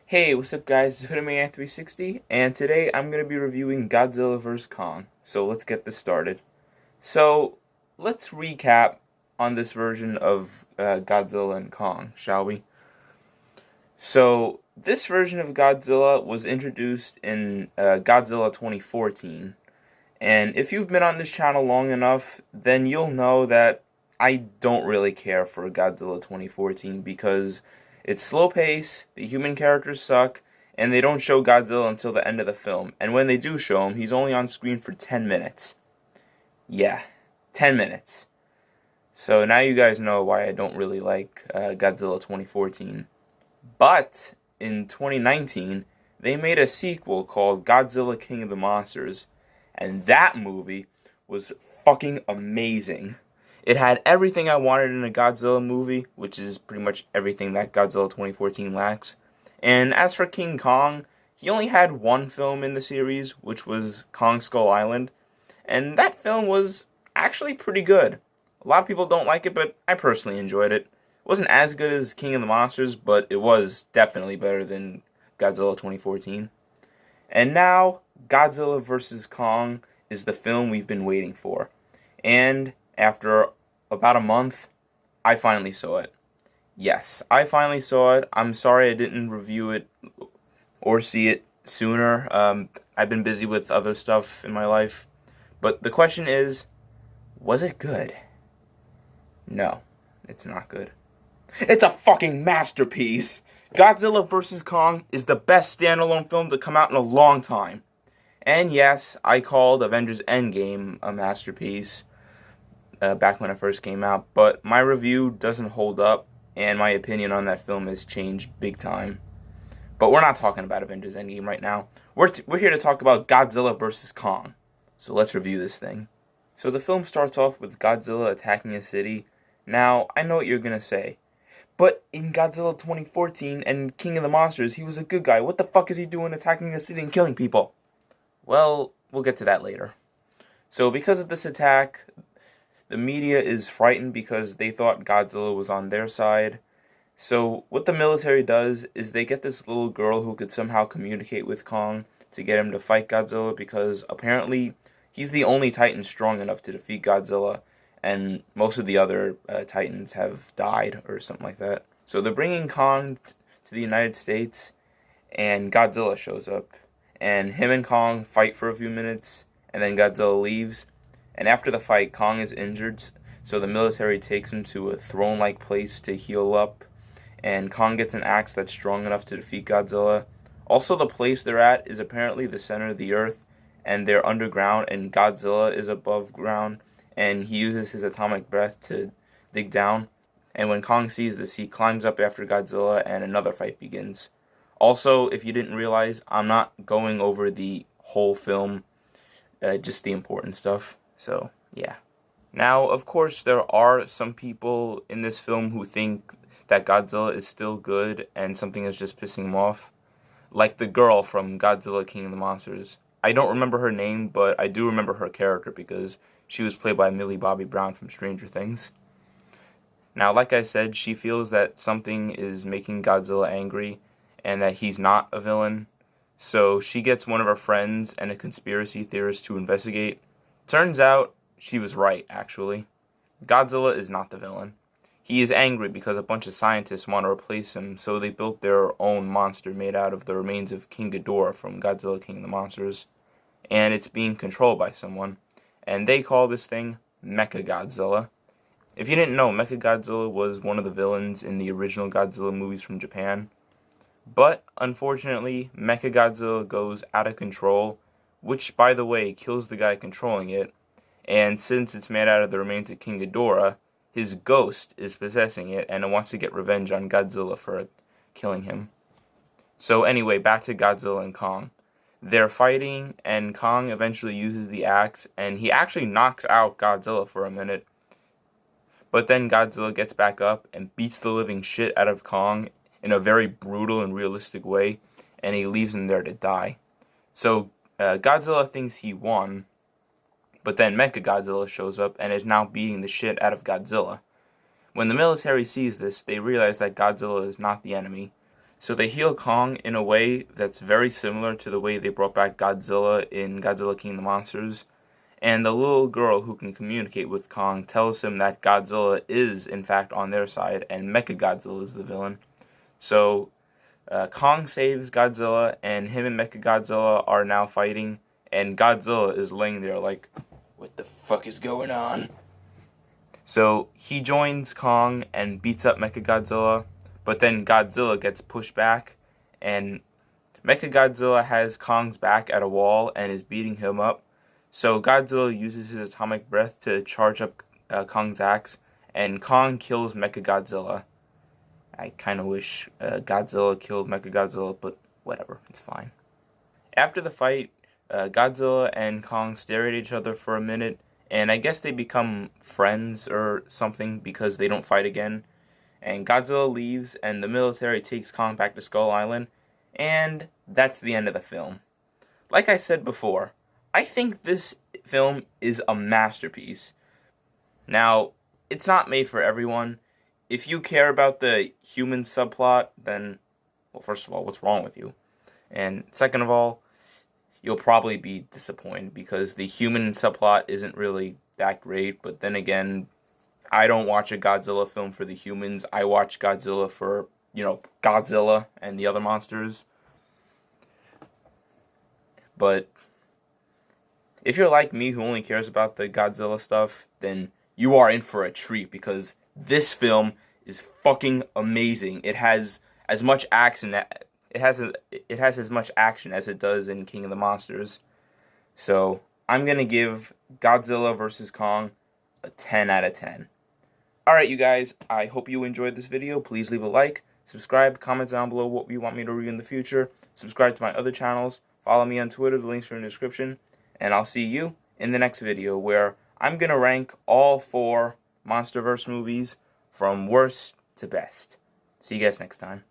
Hey, what's up guys, it's HoodieManiac360, and today I'm going to be reviewing Godzilla vs. Kong, so let's get this started. So, let's recap on this version of Godzilla and Kong, shall we? So, this version of Godzilla was introduced in Godzilla 2014, and if you've been on this channel long enough, then you'll know that I don't really care for Godzilla 2014 because it's slow pace, the human characters suck, and they don't show Godzilla until the end of the film. And when they do show him, he's only on screen for 10 minutes. Yeah, 10 minutes. So now you guys know why I don't really like Godzilla 2014. But in 2019, they made a sequel called Godzilla King of the Monsters, and that movie was fucking amazing. It had everything I wanted in a Godzilla movie, which is pretty much everything that Godzilla 2014 lacks. And as for King Kong, he only had one film in the series, which was Kong Skull Island, and that film was actually pretty good. A lot of people don't like it, but I personally enjoyed it. It wasn't as good as King of the Monsters, but it was definitely better than Godzilla 2014. And now, Godzilla vs. Kong is the film we've been waiting for. And after about a month, I finally saw it. Yes, I finally saw it. I'm sorry I didn't review it or see it sooner. I've been busy with other stuff in my life. But the question is, was it good? No, it's not good. It's a fucking masterpiece! Godzilla vs. Kong is the best standalone film to come out in a long time. And yes, I called Avengers Endgame a masterpiece back when it first came out, but my review doesn't hold up, and my opinion on that film has changed big time. But we're not talking about Avengers Endgame right now. We're here to talk about Godzilla vs. Kong. So let's review this thing. So the film starts off with Godzilla attacking a city. Now, I know what you're gonna say. But in Godzilla 2014 and King of the Monsters, he was a good guy. What the fuck is he doing attacking a city and killing people? Well, we'll get to that later. So because of this attack, the media is frightened because they thought Godzilla was on their side. So what the military does is they get this little girl who could somehow communicate with Kong to get him to fight Godzilla because apparently he's the only Titan strong enough to defeat Godzilla, and most of the other Titans have died or something like that. So they're bringing Kong to the United States, and Godzilla shows up. And him and Kong fight for a few minutes, and then Godzilla leaves. And after the fight, Kong is injured, so the military takes him to a throne-like place to heal up. And Kong gets an axe that's strong enough to defeat Godzilla. Also, the place they're at is apparently the center of the earth, and they're underground, and Godzilla is above ground, and he uses his atomic breath to dig down. And when Kong sees this, he climbs up after Godzilla, and another fight begins. Also, if you didn't realize, I'm not going over the whole film, just the important stuff. So, yeah. Now, of course, there are some people in this film who think that Godzilla is still good and something is just pissing him off. Like the girl from Godzilla King of the Monsters. I don't remember her name, but I do remember her character because she was played by Millie Bobby Brown from Stranger Things. Now, like I said, she feels that something is making Godzilla angry and that he's not a villain. So she gets one of her friends and a conspiracy theorist to investigate. Turns out she was right, actually. Godzilla is not the villain. He is angry because a bunch of scientists want to replace him, so they built their own monster made out of the remains of King Ghidorah from Godzilla King of the Monsters. And it's being controlled by someone. And they call this thing Mechagodzilla. If you didn't know, Mechagodzilla was one of the villains in the original Godzilla movies from Japan. But, unfortunately, Mechagodzilla goes out of control, which, by the way, kills the guy controlling it. And since it's made out of the remains of King Ghidorah, his ghost is possessing it, and it wants to get revenge on Godzilla for killing him. So anyway, back to Godzilla and Kong. They're fighting, and Kong eventually uses the axe, and he actually knocks out Godzilla for a minute. But then Godzilla gets back up and beats the living shit out of Kong in a very brutal and realistic way, and he leaves him there to die. So Godzilla thinks he won, but then Mechagodzilla shows up and is now beating the shit out of Godzilla. When the military sees this, they realize that Godzilla is not the enemy. So they heal Kong in a way that's very similar to the way they brought back Godzilla in Godzilla King of the Monsters. And the little girl who can communicate with Kong tells him that Godzilla is, in fact, on their side, and Mechagodzilla is the villain. So Kong saves Godzilla, and him and Mechagodzilla are now fighting, and Godzilla is laying there like, what the fuck is going on? So he joins Kong and beats up Mechagodzilla, but then Godzilla gets pushed back, and Mechagodzilla has Kong's back at a wall and is beating him up. So Godzilla uses his atomic breath to charge up Kong's axe, and Kong kills Mechagodzilla. I kind of wish Godzilla killed Mechagodzilla, but whatever, it's fine. After the fight, Godzilla and Kong stare at each other for a minute, and I guess they become friends or something because they don't fight again. And Godzilla leaves, and the military takes Kong back to Skull Island, and that's the end of the film. Like I said before, I think this film is a masterpiece. Now, it's not made for everyone. If you care about the human subplot, then, well, first of all, what's wrong with you? And second of all, you'll probably be disappointed because the human subplot isn't really that great. But then again, I don't watch a Godzilla film for the humans. I watch Godzilla for, Godzilla and the other monsters. But if you're like me who only cares about the Godzilla stuff, then you are in for a treat because this film is fucking amazing. It has as much action. It has as much action as it does in King of the Monsters. So I'm gonna give Godzilla vs. Kong a 10 out of 10. Alright, you guys, I hope you enjoyed this video. Please leave a like, subscribe, comment down below what you want me to review in the future. Subscribe to my other channels. Follow me on Twitter. The links are in the description. And I'll see you in the next video where I'm going to rank all 4 MonsterVerse movies from worst to best. See you guys next time.